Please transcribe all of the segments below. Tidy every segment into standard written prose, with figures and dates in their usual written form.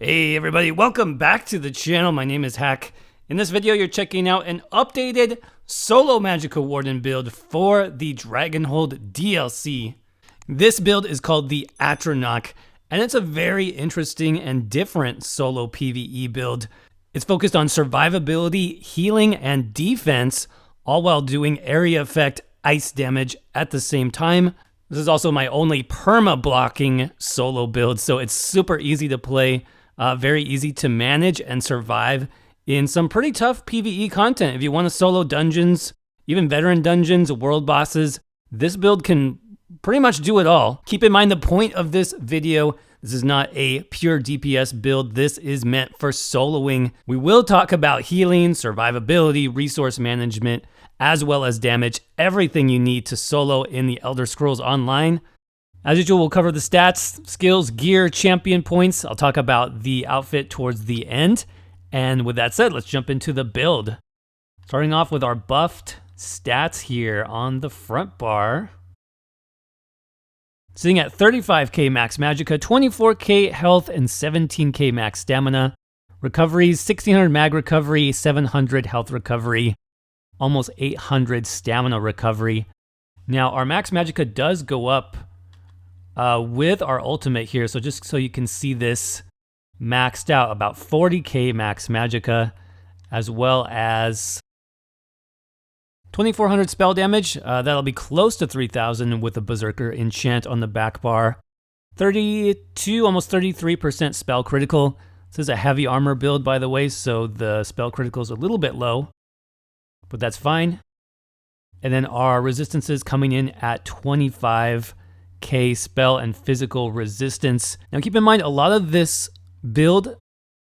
Hey everybody, welcome back to the channel. My name is Hack. In this video, you're checking out an updated solo Magicka Warden build for the Dragonhold DLC. This build is called the Atronach, and it's a very interesting and different solo PVE build. It's focused on survivability, healing, and defense, all while doing area effect ice damage at the same time. This is also my only perma-blocking solo build, so it's super easy to play. Very easy to manage and survive in some pretty tough PvE content. If you want to solo dungeons, even veteran dungeons, world bosses, this build can pretty much do it all. Keep in mind the point of this video, this is not a pure DPS build. This is meant for soloing. We will talk about healing, survivability, resource management, as well as damage, everything you need to solo in the Elder Scrolls Online. As usual, we'll cover the stats, skills, gear, champion points. I'll talk about the outfit towards the end. And with that said, let's jump into the build. Starting off with our buffed stats here on the front bar. Sitting at 35k max Magicka, 24k health, and 17k max stamina. Recoveries, 1600 mag recovery, 700 health recovery, almost 800 stamina recovery. Now, our max Magicka does go up with our ultimate here, so just so you can see this maxed out, about 40k max Magicka, as well as 2400 spell damage. That'll be close to 3000 with a Berserker enchant on the back bar. 32, almost 33% spell critical. This is a heavy armor build, by the way, so the spell critical is a little bit low, but that's fine. And then our resistances coming in at 25k spell and physical resistance. Now keep in mind, a lot of this build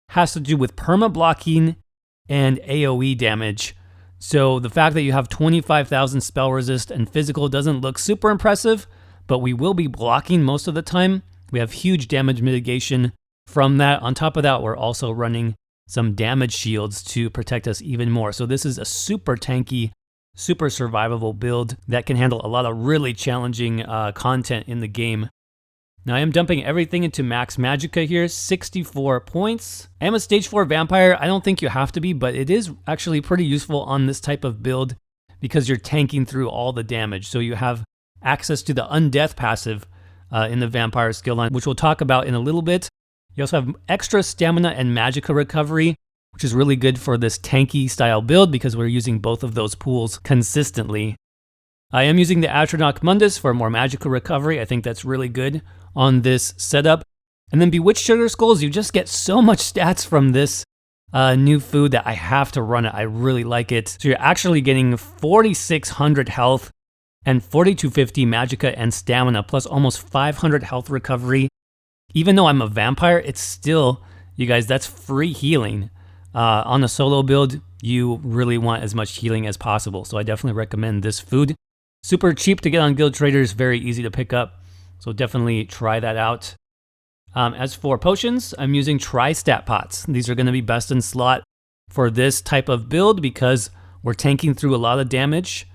has to do with perma blocking and AoE damage. So the fact that you have 25,000 spell resist and physical doesn't look super impressive, but we will be blocking most of the time. We have huge damage mitigation from that. On top of that, we're also running some damage shields to protect us even more. So this is a super tanky, super survivable build that can handle a lot of really challenging content in the game. Now I am dumping everything into max Magicka here, 64 points. I am a stage 4 vampire. I don't think you have to be, but it is actually pretty useful on this type of build because you're tanking through all the damage. So you have access to the undeath passive in the vampire skill line, which we'll talk about in a little bit. You also have extra stamina and Magicka recovery, which is really good for this tanky style build because we're using both of those pools consistently. I am using the Atronach Mundus for more Magicka recovery. I think that's really good on this setup. And then Bewitched Sugar Skulls, you just get so much stats from this new food that I have to run it. I really like it. So you're actually getting 4,600 health and 4,250 Magicka and stamina, plus almost 500 health recovery. Even though I'm a vampire, it's still, you guys, that's free healing. On a solo build, you really want as much healing as possible. So I definitely recommend this food. Super cheap to get on Guild Traders, very easy to pick up. So definitely try that out. As for potions, I'm using Tri-Stat Pots. These are going to be best in slot for this type of build because we're tanking through a lot of damage.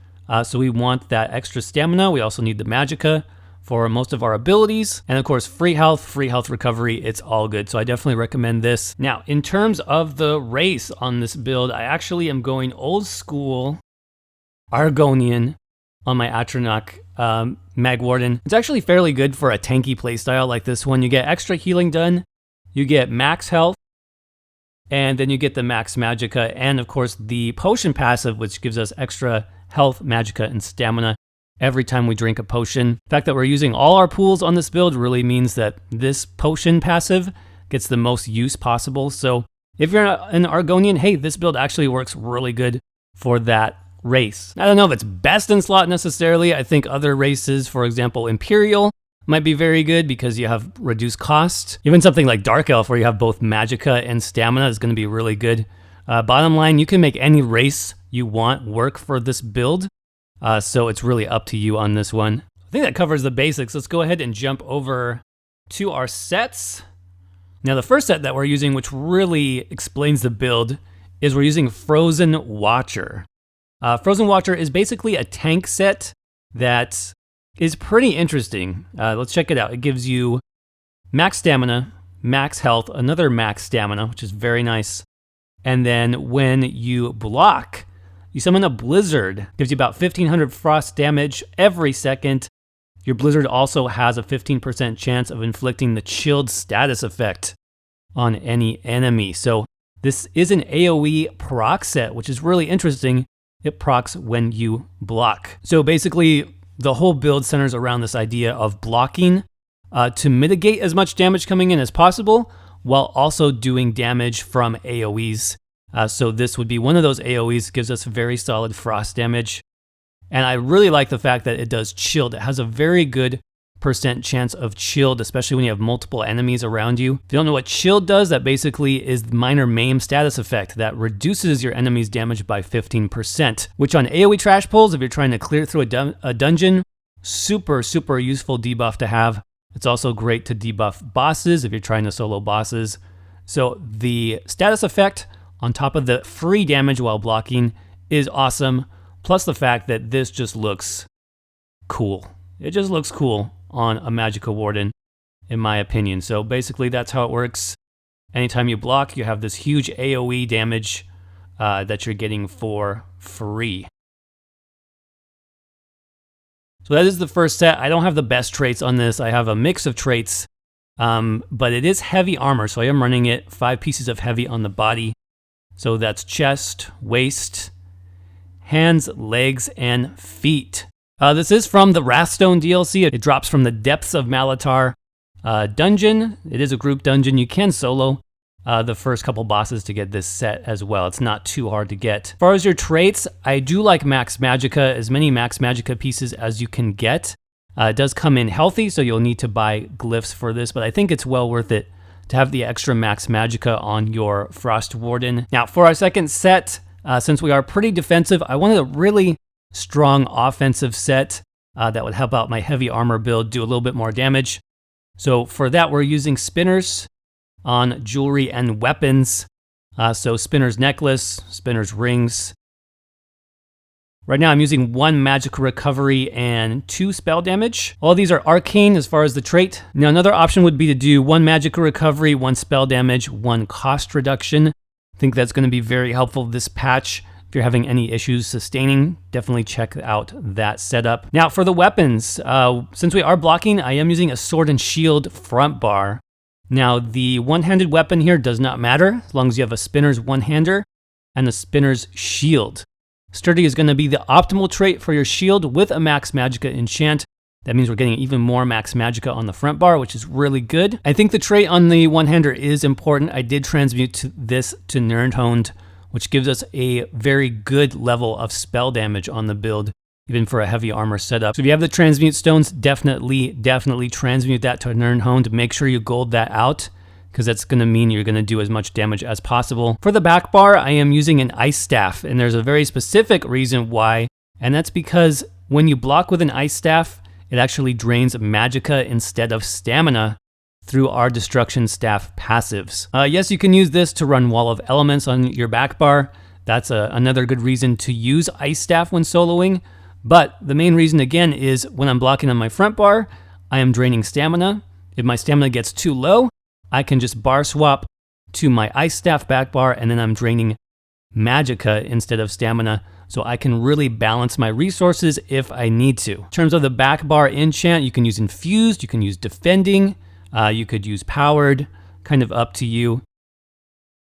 So we want that extra stamina. We also need the Magicka for most of our abilities. And of course, free health recovery, it's all good. So I definitely recommend this. Now, in terms of the race on this build, I actually am going old school Argonian on my Atronach Mag Warden. It's actually fairly good for a tanky playstyle like this one. You get extra healing done, you get max health, and then you get the max Magicka, and of course the potion passive, which gives us extra health, Magicka, and stamina every time we drink a potion. The fact that we're using all our pools on this build really means that this potion passive gets the most use possible. So if you're an Argonian, hey, this build actually works really good for that race. I don't know if it's best in slot necessarily. I think other races, for example, Imperial, might be very good because you have reduced cost. Even something like Dark Elf, where you have both Magicka and stamina, is going to be really good. Bottom line, you can make any race you want work for this build. So it's really up to you on this one. I think that covers the basics. Let's go ahead and jump over to our sets. Now the first set that we're using, which really explains the build, is we're using Frozen Watcher. Frozen Watcher is basically a tank set that is pretty interesting. Let's check it out. It gives you max stamina, max health, another max stamina, which is very nice. And then when you block, you summon a blizzard. Gives you about 1500 frost damage every second. Your blizzard also has a 15% chance of inflicting the chilled status effect on any enemy. So this is an AoE proc set, which is really interesting. It procs when you block. So basically, the whole build centers around this idea of blocking to mitigate as much damage coming in as possible, while also doing damage from AoEs. So this would be one of those AoEs, gives us very solid frost damage. And I really like the fact that it does chilled. It has a very good percent chance of chilled, especially when you have multiple enemies around you. If you don't know what chilled does, that basically is minor maim status effect that reduces your enemy's damage by 15%, which on AoE trash pulls, if you're trying to clear through a dungeon, super useful debuff to have. It's also great to debuff bosses if you're trying to solo bosses. So the status effect on top of the free damage while blocking is awesome. Plus the fact that this just looks cool. It just looks cool on a Magicka Warden, in my opinion. So basically that's how it works. Anytime you block, you have this huge AoE damage that you're getting for free. So that is the first set. I don't have the best traits on this. I have a mix of traits, but it is heavy armor. So I am running it 5 pieces of heavy on the body. So that's chest, waist, hands, legs, and feet. This is from the Wrathstone DLC. It drops from the Depths of Minotaur dungeon. It is a group dungeon. You can solo the first couple bosses to get this set as well. It's not too hard to get. As far as your traits, I do like Max Magicka, as many Max Magicka pieces as you can get. It does come in healthy, so you'll need to buy glyphs for this, but I think it's well worth it to have the extra Max Magicka on your Frost Warden. Now, for our second set, since we are pretty defensive, I wanted a really strong offensive set that would help out my heavy armor build, do a little bit more damage. So for that, we're using spinners on jewelry and weapons. So spinner's necklace, spinner's rings. Right now I'm using 1 magic recovery and 2 spell damage. All these are arcane as far as the trait. Now another option would be to do 1 magic recovery, 1 spell damage, 1 cost reduction. I think that's going to be very helpful this patch. If you're having any issues sustaining, definitely check out that setup. Now for the weapons, since we are blocking, I am using a sword and shield front bar. Now the one-handed weapon here does not matter as long as you have a spinner's one-hander and a spinner's shield. Sturdy is going to be the optimal trait for your shield with a Max Magicka enchant. That means we're getting even more Max Magicka on the front bar, which is really good. I think the trait on the one-hander is important. I did transmute this to Nirnhoned, which gives us a very good level of spell damage on the build, even for a heavy armor setup. So if you have the transmute stones, definitely transmute that to Nirnhoned. Make sure you gold that out, because that's going to mean you're going to do as much damage as possible. For the back bar, I am using an ice staff, and there's a very specific reason why, and that's because when you block with an ice staff, it actually drains magicka instead of stamina through our destruction staff passives. Yes, you can use this to run Wall of Elements on your back bar. That's another good reason to use ice staff when soloing. But the main reason again is when I'm blocking on my front bar, I am draining stamina. If my stamina gets too low, I can just bar swap to my ice staff back bar, and then I'm draining magicka instead of stamina, so I can really balance my resources if I need to. In terms of the back bar enchant, you can use infused, you can use defending, you could use powered, kind of up to you.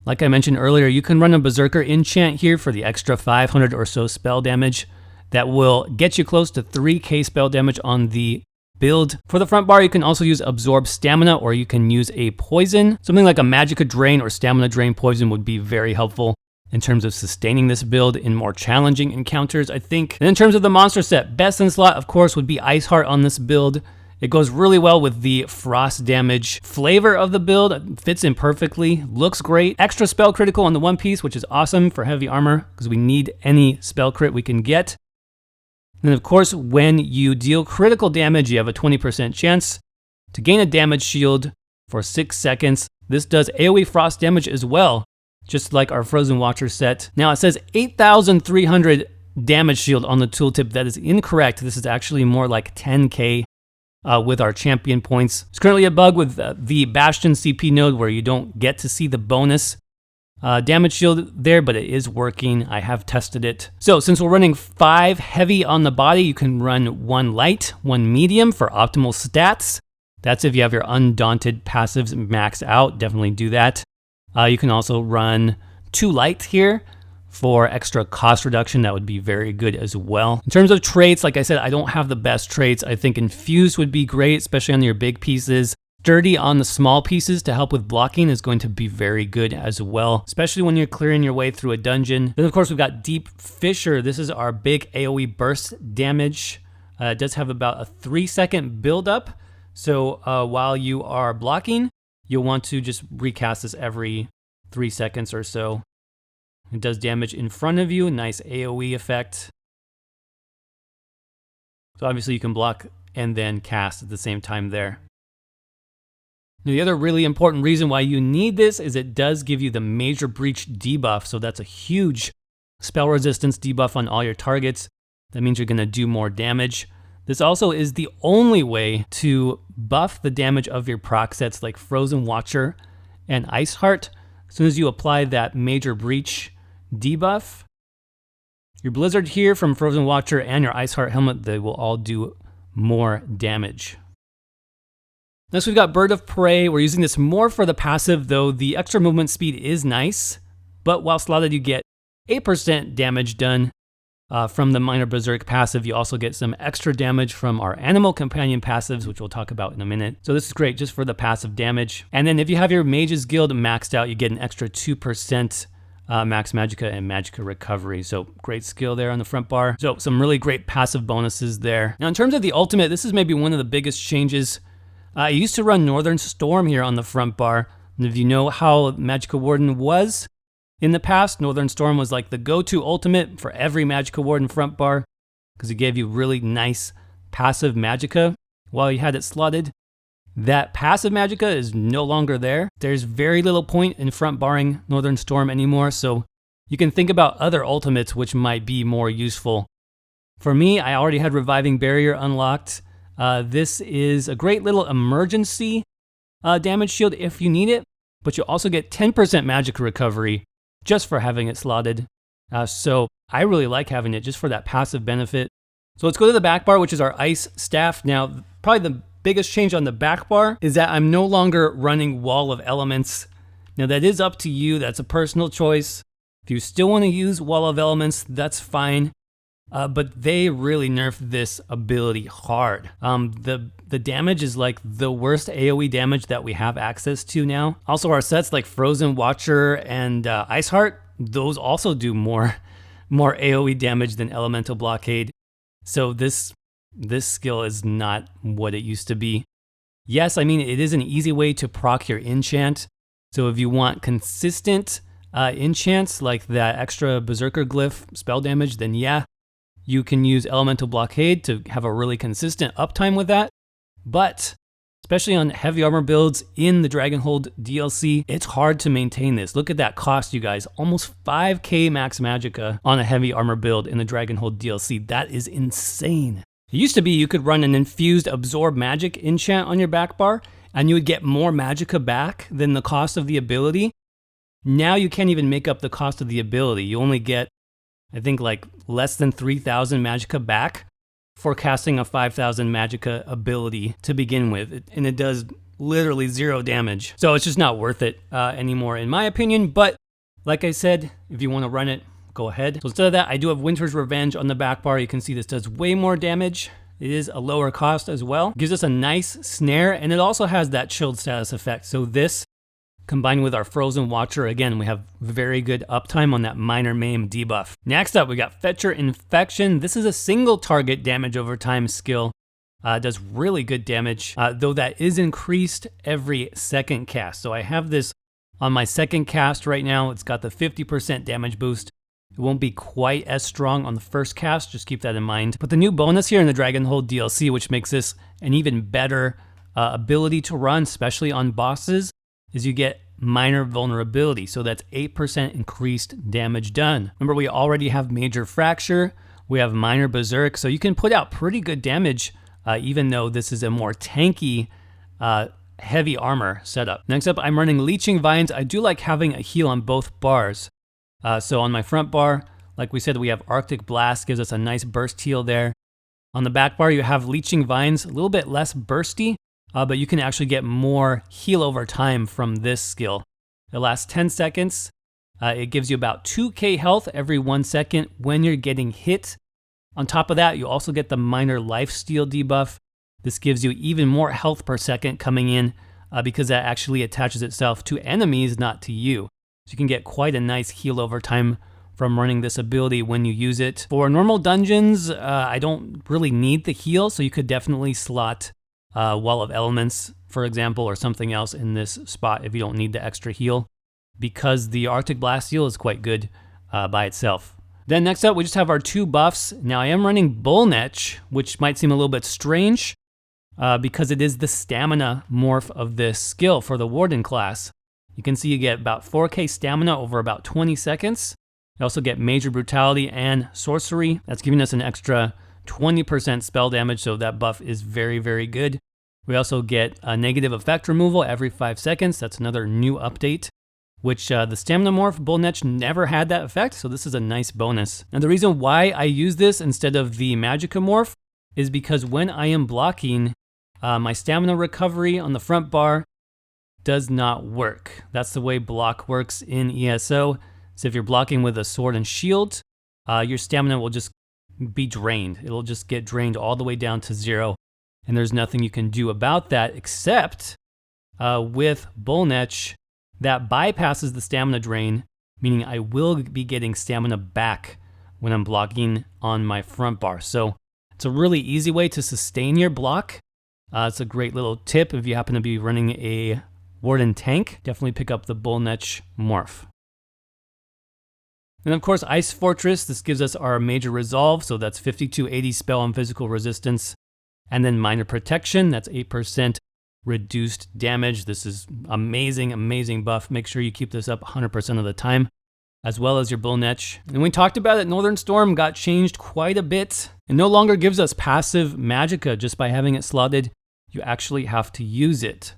Like I mentioned earlier, you can run a berserker enchant here for the extra 500 or so spell damage that will get you close to 3k spell damage on the build. For the front bar, you can also use absorb stamina, or you can use a poison. Something like a magicka drain or stamina drain poison would be very helpful in terms of sustaining this build in more challenging encounters, I think. And in terms of the monster set, best in slot, of course, would be Ice Heart on this build. It goes really well with the frost damage flavor of the build. It fits in perfectly, looks great. Extra spell critical on the one piece, which is awesome for heavy armor because we need any spell crit we can get. And of course, when you deal critical damage, you have a 20% chance to gain a damage shield for 6 seconds. This does AoE frost damage as well, just like our Frozen Watcher set. Now it says 8,300 damage shield on the tooltip. That is incorrect. This is actually more like 10k with our champion points. There's currently a bug with the Bastion CP node where you don't get to see the bonus damage shield there, but it is working. I have tested it. So since we're running 5 heavy on the body, you can run 1 light, 1 medium for optimal stats. That's if you have your Undaunted passives maxed out. Definitely do that. You can also run 2 light here for extra cost reduction. That would be very good as well. In terms of traits, like I said, I don't have the best traits. I think Infused would be great, especially on your big pieces. Sturdy on the small pieces to help with blocking is going to be very good as well, especially when you're clearing your way through a dungeon. Then of course we've got Deep Fissure. This is our big AoE burst damage. It does have about a 3-second build-up. So while you are blocking, you'll want to just recast this every 3 seconds or so. It does damage in front of you, nice AoE effect. So obviously you can block and then cast at the same time there. Now, the other really important reason why you need this is it does give you the Major Breach debuff. So that's a huge spell resistance debuff on all your targets. That means you're going to do more damage. This also is the only way to buff the damage of your proc sets like Frozen Watcher and Ice Heart. As soon as you apply that Major Breach debuff, your Blizzard here from Frozen Watcher and your Ice Heart helmet, they will all do more damage. Next, we've got Bird of Prey. We're using this more for the passive, though the extra movement speed is nice. But while slotted, you get 8% damage done from the Minor Berserk passive. You also get some extra damage from our Animal Companion passives, which we'll talk about in a minute. So this is great just for the passive damage. And then if you have your Mage's Guild maxed out, you get an extra 2% Max Magicka and Magicka Recovery. So great skill there on the front bar. So some really great passive bonuses there. Now in terms of the ultimate, this is maybe one of the biggest changes. I used to run Northern Storm here on the front bar. And if you know how Magicka Warden was in the past, Northern Storm was like the go-to ultimate for every Magicka Warden front bar because it gave you really nice passive Magicka while you had it slotted. That passive Magicka is no longer there. There's very little point in front barring Northern Storm anymore, so you can think about other ultimates which might be more useful. For me, I already had Reviving Barrier unlocked. This is a great little emergency damage shield if you need it, but you also get 10% Magicka Recovery just for having it slotted. So I really like having it just for that passive benefit. So let's go to the back bar, which is our Ice Staff. Now, probably the biggest change on the back bar is that I'm no longer running Wall of Elements. Now that is up to you, that's a personal choice. If you still want to use Wall of Elements, that's fine. But they really nerfed this ability hard. The damage is like the worst AoE damage that we have access to now. Also, our sets like Frozen Watcher and Ice Heart, those also do more AoE damage than Elemental Blockade. So this skill is not what it used to be. Yes, I mean, it is an easy way to proc your enchant. So if you want consistent enchants like that extra Berserker Glyph spell damage, then yeah, you can use Elemental Blockade to have a really consistent uptime with that. But especially on heavy armor builds in the Dragonhold DLC, it's hard to maintain this. Look at that cost, you guys. Almost 5k max Magicka on a heavy armor build in the Dragonhold DLC. That is insane. It used to be you could run an Infused Absorb Magic enchant on your back bar, and you would get more Magicka back than the cost of the ability. Now you can't even make up the cost of the ability. You only get, I think, like less than 3,000 Magicka back for casting a 5,000 Magicka ability to begin with. And it does literally 0 damage. So it's just not worth it anymore, in my opinion. But like I said, if you want to run it, go ahead. So instead of that, I do have Winter's Revenge on the back bar. You can see this does way more damage. It is a lower cost as well. It gives us a nice snare, and it also has that chilled status effect. So this, combined with our Frozen Watcher, again, we have very good uptime on that Minor Maim debuff. Next up, we got Fetcher Infection. This is a single target damage over time skill. It does really good damage, though that is increased every second cast. So I have this on my second cast right now. It's got the 50% damage boost. It won't be quite as strong on the first cast, just keep that in mind. But the new bonus here in the Dragonhold DLC, which makes this an even better ability to run, especially on bosses, is you get Minor Vulnerability. So that's 8% increased damage done. Remember, we already have Major Fracture, we have Minor Berserk, so you can put out pretty good damage even though this is a more tanky, heavy armor setup. Next up, I'm running Leeching Vines. I do like having a heal on both bars. So on my front bar, like we said, we have Arctic Blast, gives us a nice burst heal there. On the back bar, you have Leeching Vines, a little bit less bursty, but you can actually get more heal over time from this skill. It lasts 10 seconds. It gives you about 2k health every 1 second when you're getting hit. On top of that, you also get the minor lifesteal debuff. This gives you even more health per second coming in because that actually attaches itself to enemies, not to you. So you can get quite a nice heal over time from running this ability when you use it. For normal dungeons, I don't really need the heal, so you could definitely slot Wall of Elements, for example, or something else in this spot if you don't need the extra heal, because the Arctic Blast heal is quite good by itself. Then next up, we just have our 2 buffs. Now I am running Bullnetch, which might seem a little bit strange because it is the stamina morph of this skill for the Warden class. You can see you get about 4k stamina over about 20 seconds. You also get Major Brutality and Sorcery. That's giving us an extra 20% spell damage, so that buff is very, very good. We also get a negative effect removal every 5 seconds. That's another new update, which the Stamina Morph Bullnetch never had that effect, so this is a nice bonus. And the reason why I use this instead of the Magicka Morph is because when I am blocking, my stamina recovery on the front bar does not work. That's the way block works in ESO. So if you're blocking with a sword and shield, your stamina will just be drained. It'll just get drained all the way down to 0. And there's nothing you can do about that except with Bullnetch, that bypasses the stamina drain, meaning I will be getting stamina back when I'm blocking on my front bar. So it's a really easy way to sustain your block. It's a great little tip if you happen to be running a Warden tank. Definitely pick up the Bullnetch morph. And of course, Ice Fortress, this gives us our major resolve, so that's 5280 spell and physical resistance. And then minor protection, that's 8% reduced damage. This is amazing, amazing buff. Make sure you keep this up 100% of the time, as well as your Bullnetch. And we talked about it, Northern Storm got changed quite a bit. It no longer gives us passive Magicka just by having it slotted. You actually have to use it.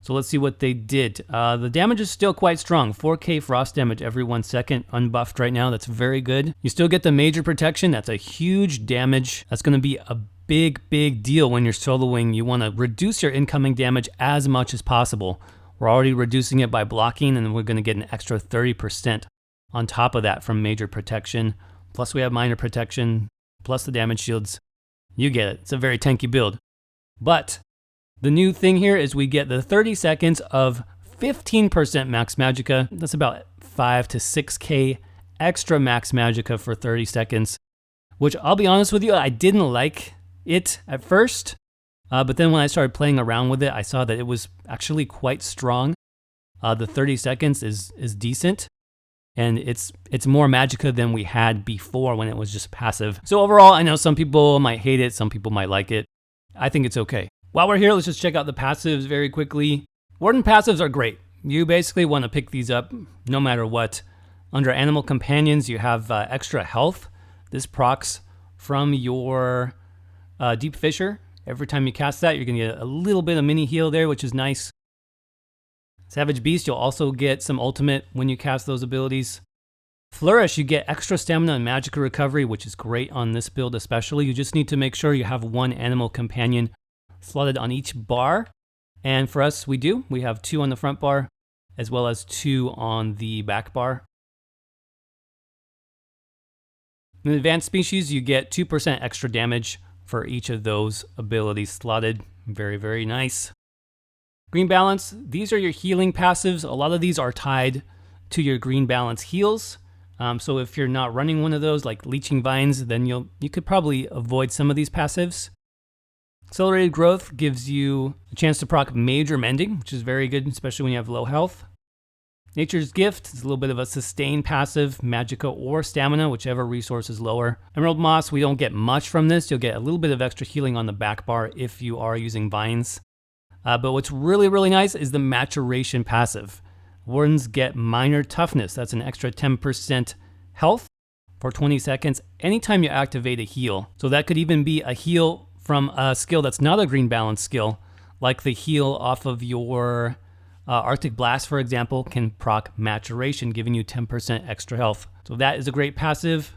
So let's see what they did. The damage is still quite strong. 4k frost damage every 1 second, unbuffed right now. That's very good. You still get the major protection. That's a huge damage. That's going to be a big, big deal when you're soloing. You want to reduce your incoming damage as much as possible. We're already reducing it by blocking, and we're going to get an extra 30% on top of that from major protection. Plus we have minor protection, plus the damage shields. You get it. It's a very tanky build. But the new thing here is we get the 30 seconds of 15% max Magicka. That's about 5 to 6k extra max Magicka for 30 seconds, which I'll be honest with you, I didn't like it at first. But then when I started playing around with it, I saw that it was actually quite strong. The 30 seconds is decent, and it's more Magicka than we had before when it was just passive. So overall, I know some people might hate it, some people might like it. I think it's okay. While we're here, let's just check out the passives very quickly. Warden passives are great. You basically want to pick these up no matter what. Under Animal Companions, you have extra health. This procs from your Deep Fissure. Every time you cast that, you're going to get a little bit of mini heal there, which is nice. Savage Beast, you'll also get some ultimate when you cast those abilities. Flourish, you get extra stamina and Magicka recovery, which is great on this build especially. You just need to make sure you have one Animal Companion slotted on each bar. And for us, we do. We have 2 on the front bar, as well as 2 on the back bar. In Advanced Species, you get 2% extra damage for each of those abilities slotted. Very, very nice. Green Balance, these are your healing passives. A lot of these are tied to your Green Balance heals. So if you're not running one of those, like Leeching Vines, then you could probably avoid some of these passives. Accelerated Growth gives you a chance to proc Major Mending, which is very good, especially when you have low health. Nature's Gift is a little bit of a sustained passive, Magicka or Stamina, whichever resource is lower. Emerald Moss, we don't get much from this. You'll get a little bit of extra healing on the back bar if you are using Vines. But what's really, really nice is the Maturation passive. Wardens get Minor Toughness. That's an extra 10% health for 20 seconds anytime you activate a heal. So that could even be a heal from a skill that's not a green balance skill, like the heal off of your Arctic Blast, for example, can proc Maturation, giving you 10% extra health. So that is a great passive.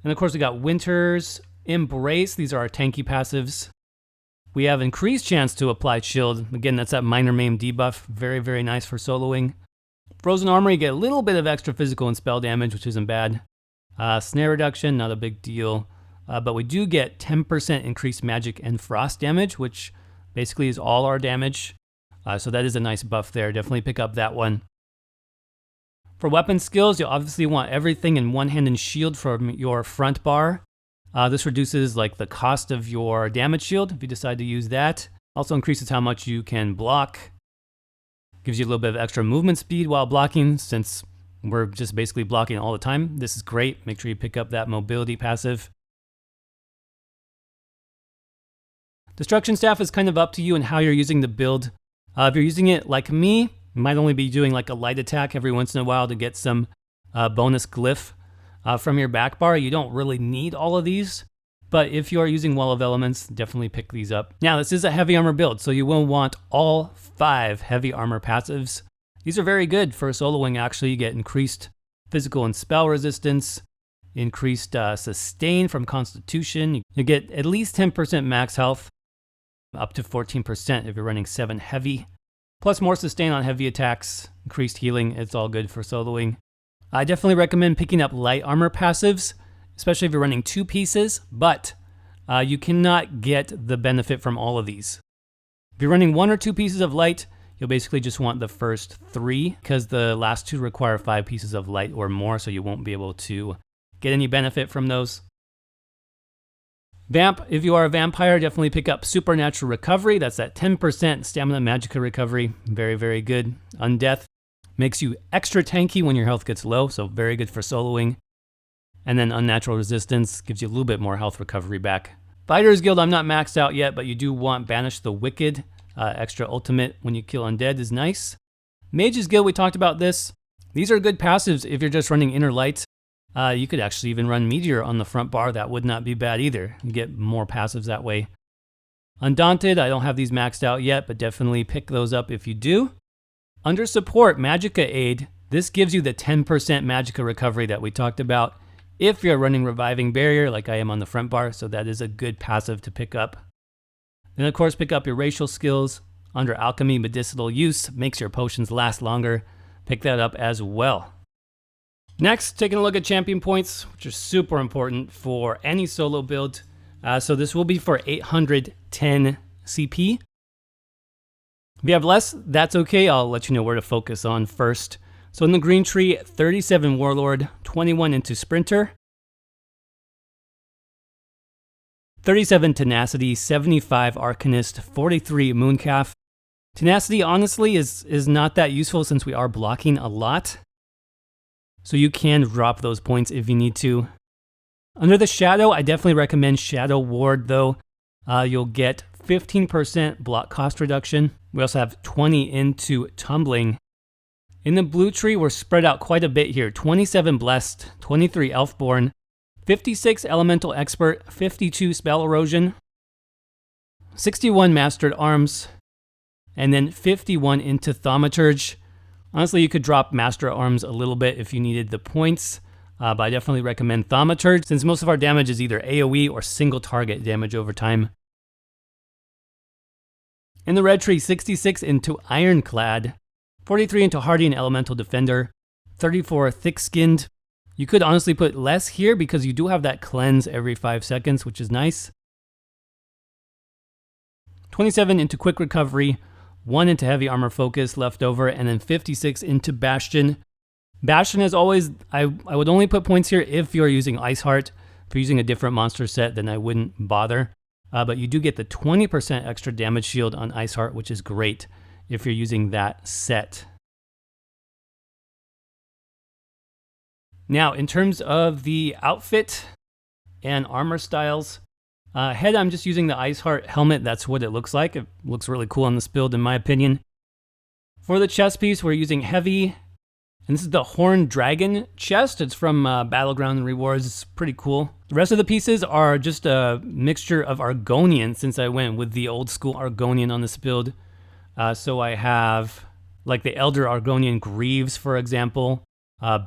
And of course, we got Winter's Embrace. These are our tanky passives. We have increased chance to apply shield. Again, that's that minor maim debuff. Very, very nice for soloing. Frozen Armor, you get a little bit of extra physical and spell damage, which isn't bad. Snare reduction, not a big deal. But we do get 10% increased magic and frost damage, which basically is all our damage. So that is a nice buff there. Definitely pick up that one. For weapon skills, you'll obviously want everything in one hand and shield from your front bar. This reduces like the cost of your damage shield if you decide to use that. Also increases how much you can block. Gives you a little bit of extra movement speed while blocking, since we're just basically blocking all the time. This is great. Make sure you pick up that mobility passive. Destruction Staff is kind of up to you and how you're using the build. If you're using it like me, you might only be doing like a light attack every once in a while to get some bonus glyph from your back bar. You don't really need all of these, but if you are using Wall of Elements, definitely pick these up. Now, this is a heavy armor build, so you will want all 5 heavy armor passives. These are very good for soloing, actually. You get increased physical and spell resistance, increased sustain from Constitution. You get at least 10% max health, up to 14% if you're running 7 heavy. Plus more sustain on heavy attacks, increased healing. It's all good for soloing. I definitely recommend picking up light armor passives, especially if you're running 2 pieces, but you cannot get the benefit from all of these. If you're running 1 or 2 pieces of light, you'll basically just want the first 3, because the last 2 require 5 pieces of light or more, so you won't be able to get any benefit from those. Vamp, if you are a vampire, definitely pick up Supernatural Recovery. That's that 10% stamina magicka recovery. Very, very good. Undeath makes you extra tanky when your health gets low, so very good for soloing. And then Unnatural Resistance gives you a little bit more health recovery back. Fighter's Guild, I'm not maxed out yet, but you do want Banish the Wicked. Extra ultimate when you kill undead is nice. Mage's Guild, we talked about this. These are good passives if you're just running Inner Light. You could actually even run Meteor on the front bar. That would not be bad either. You get more passives that way. Undaunted, I don't have these maxed out yet, but definitely pick those up if you do. Under support, Magicka Aid. This gives you the 10% magicka recovery that we talked about if you're running Reviving Barrier like I am on the front bar, so that is a good passive to pick up. Then of course pick up your racial skills. Under Alchemy, Medicinal Use makes your potions last longer. Pick that up as well. Next, taking a look at champion points, which are super important for any solo build. So this will be for 810 CP. If you have less, that's okay. I'll let you know where to focus on first. So in the green tree, 37 Warlord, 21 into Sprinter, 37 Tenacity, 75 Arcanist, 43 Mooncalf. Tenacity, honestly, is not that useful since we are blocking a lot. So you can drop those points if you need to. Under the Shadow, I definitely recommend Shadow Ward, though. You'll get 15% block cost reduction. We also have 20 into Tumbling. In the blue tree, we're spread out quite a bit here. 27 Blessed, 23 Elfborn, 56 Elemental Expert, 52 Spell Erosion, 61 Mastered Arms, and then 51 into Thaumaturge. Honestly, you could drop Master Arms a little bit if you needed the points, but I definitely recommend Thaumaturge since most of our damage is either AoE or single target damage over time. In the red tree, 66 into Ironclad, 43 into Hardy and Elemental Defender, 34 Thick-Skinned. You could honestly put less here because you do have that cleanse every 5 seconds, which is nice. 27 into Quick Recovery, 1 into Heavy Armor Focus left over, and then 56 into Bastion. Bastion, as always, I would only put points here if you're using Iceheart. If you're using a different monster set, then I wouldn't bother. But you do get the 20% extra damage shield on Iceheart, which is great if you're using that set. Now, in terms of the outfit and armor styles, head, I'm just using the Iceheart helmet. That's what it looks like. It looks really cool on this build, in my opinion. For the chest piece, we're using heavy And this is the Horned Dragon chest. It's from Battleground Rewards. It's pretty cool. The rest of the pieces are just a mixture of Argonian, since I went with the old school Argonian on this build. So I have like the Elder Argonian Greaves, for example.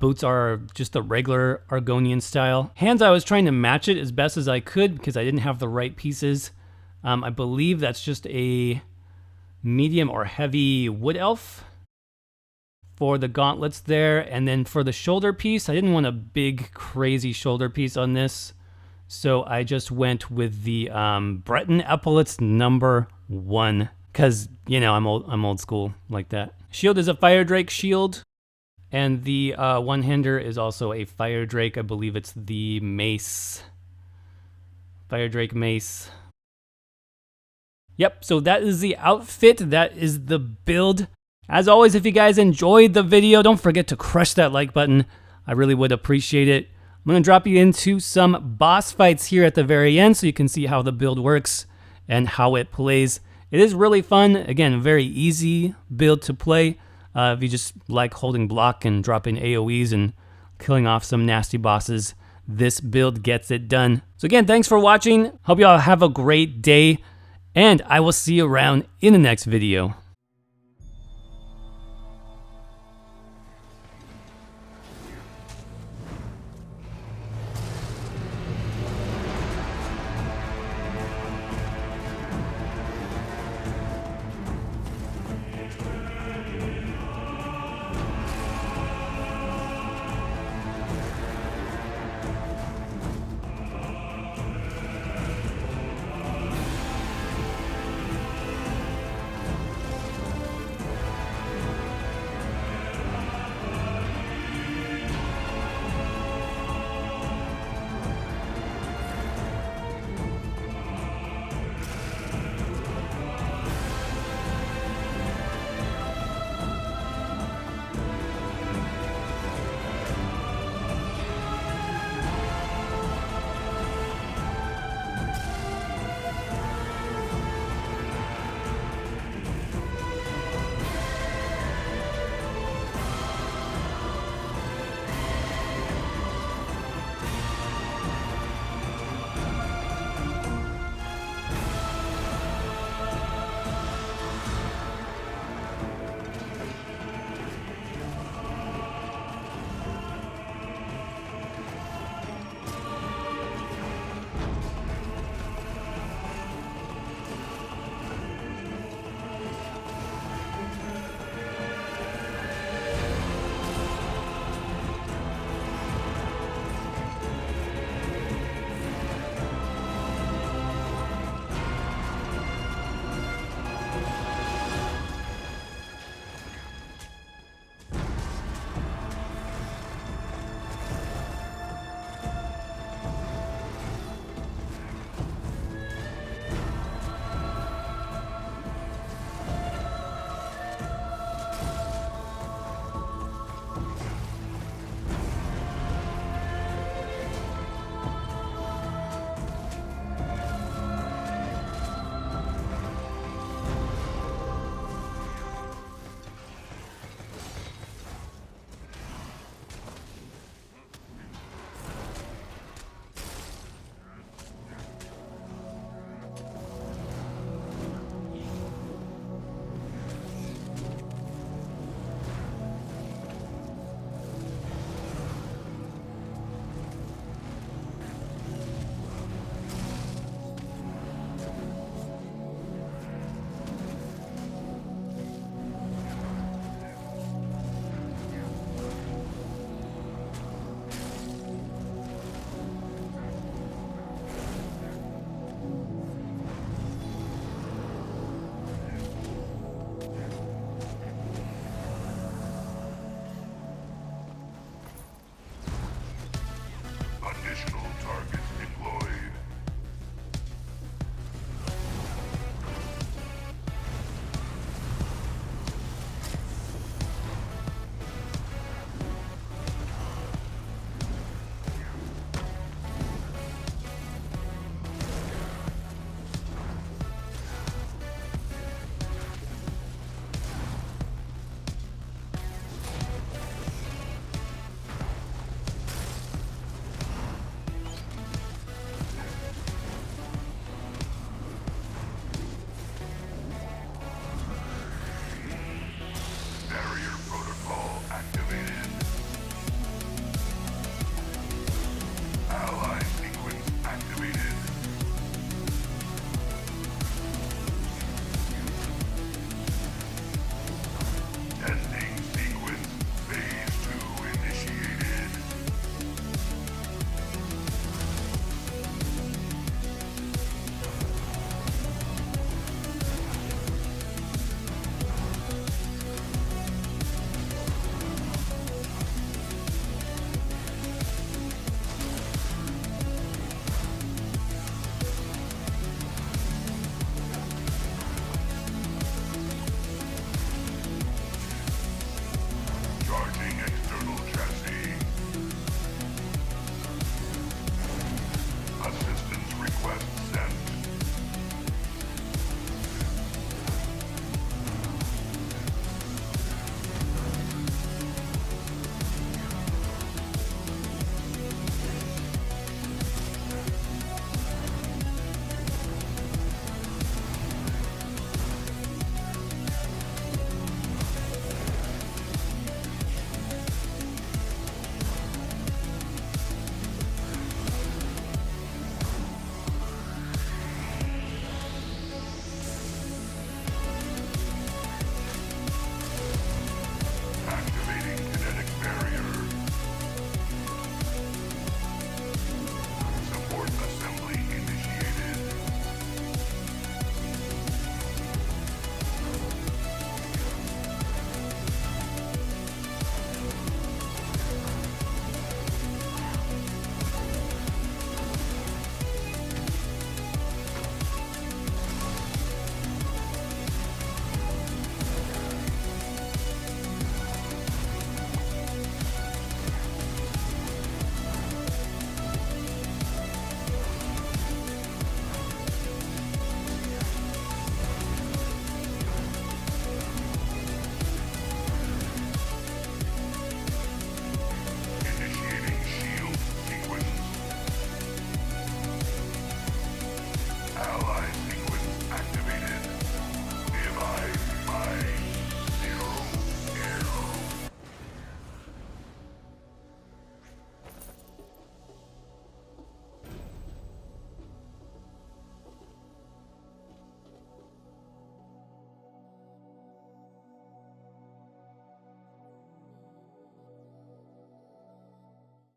Boots are just the regular Argonian style. Hands, I was trying to match it as best as I could because I didn't have the right pieces. I believe that's just a medium or heavy wood elf for the gauntlets there. And then for the shoulder piece, I didn't want a big crazy shoulder piece on this, so I just went with the Breton epaulets #1 because, you know, I'm old school like that. Shield is a Fire Drake shield, and the one-hander is also a Fire Drake. I believe it's the mace. Fire Drake mace. Yep, so that is the outfit. That is the build. As always, if you guys enjoyed the video, don't forget to crush that like button. I really would appreciate it. I'm going to drop you into some boss fights here at the very end so you can see how the build works and how it plays. It is really fun. Again, very easy build to play. If you just like holding block and dropping AoEs and killing off some nasty bosses, this build gets it done. So again, thanks for watching. Hope you all have a great day, and I will see you around in the next video.